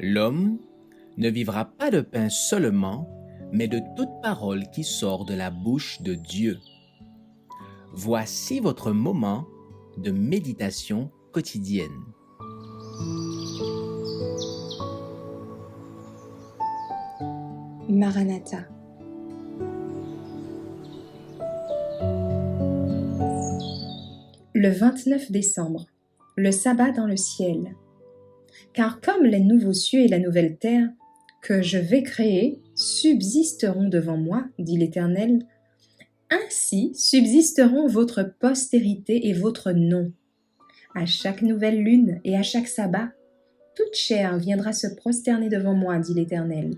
L'homme ne vivra pas de pain seulement, mais de toute parole qui sort de la bouche de Dieu. Voici votre moment de méditation quotidienne. Maranatha. Le 29 décembre, le sabbat dans le ciel. Car comme les nouveaux cieux et la nouvelle terre que je vais créer subsisteront devant moi, dit l'Éternel, ainsi subsisteront votre postérité et votre nom. À chaque nouvelle lune et à chaque sabbat, toute chair viendra se prosterner devant moi, dit l'Éternel.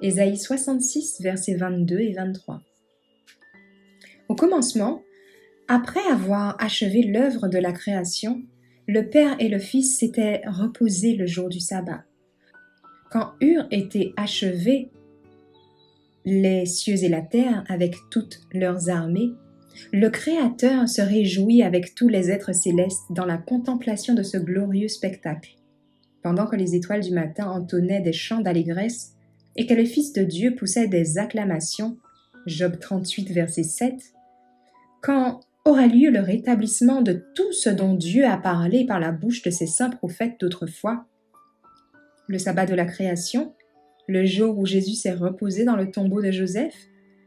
Ésaïe 66, versets 22 et 23. Au commencement, après avoir achevé l'œuvre de la création, le Père et le Fils s'étaient reposés le jour du sabbat. Quand eurent été achevés les cieux et la terre avec toutes leurs armées, le Créateur se réjouit avec tous les êtres célestes dans la contemplation de ce glorieux spectacle. Pendant que les étoiles du matin entonnaient des chants d'allégresse et que le Fils de Dieu poussait des acclamations, Job 38, verset 7, quand aura lieu le rétablissement de tout ce dont Dieu a parlé par la bouche de ses saints prophètes d'autrefois, le sabbat de la création, le jour où Jésus s'est reposé dans le tombeau de Joseph,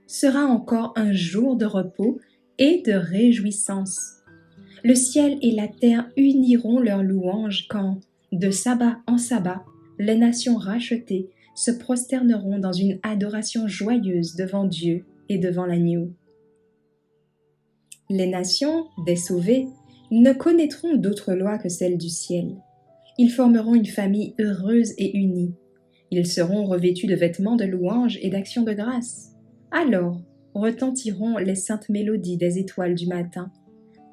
sera encore un jour de repos et de réjouissance. Le ciel et la terre uniront leurs louanges quand, de sabbat en sabbat, les nations rachetées se prosterneront dans une adoration joyeuse devant Dieu et devant l'agneau. Les nations, des sauvés, ne connaîtront d'autre loi que celle du ciel. Ils formeront une famille heureuse et unie. Ils seront revêtus de vêtements de louange et d'actions de grâce. Alors retentiront les saintes mélodies des étoiles du matin.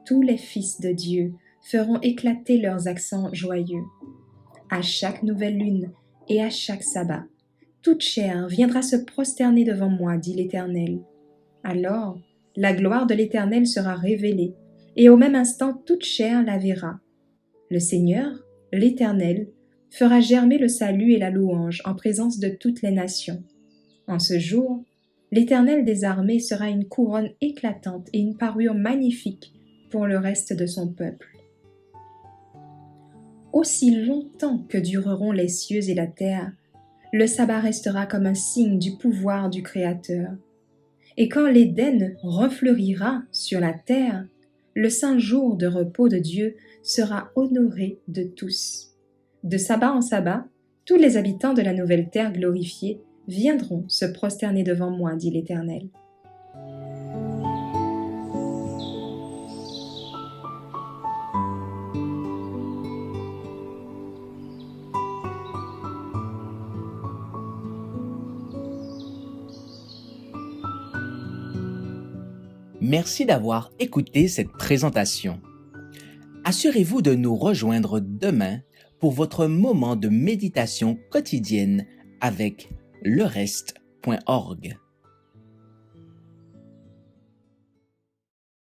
Tous les fils de Dieu feront éclater leurs accents joyeux. À chaque nouvelle lune et à chaque sabbat, toute chair viendra se prosterner devant moi, dit l'Éternel. Alors, la gloire de l'Éternel sera révélée, et au même instant toute chair la verra. Le Seigneur, l'Éternel, fera germer le salut et la louange en présence de toutes les nations. En ce jour, l'Éternel des armées sera une couronne éclatante et une parure magnifique pour le reste de son peuple. Aussi longtemps que dureront les cieux et la terre, le sabbat restera comme un signe du pouvoir du Créateur. Et quand l'Éden refleurira sur la terre, le saint jour de repos de Dieu sera honoré de tous. De sabbat en sabbat, tous les habitants de la nouvelle terre glorifiée viendront se prosterner devant moi, dit l'Éternel. Merci d'avoir écouté cette présentation. Assurez-vous de nous rejoindre demain pour votre moment de méditation quotidienne avec lereste.org.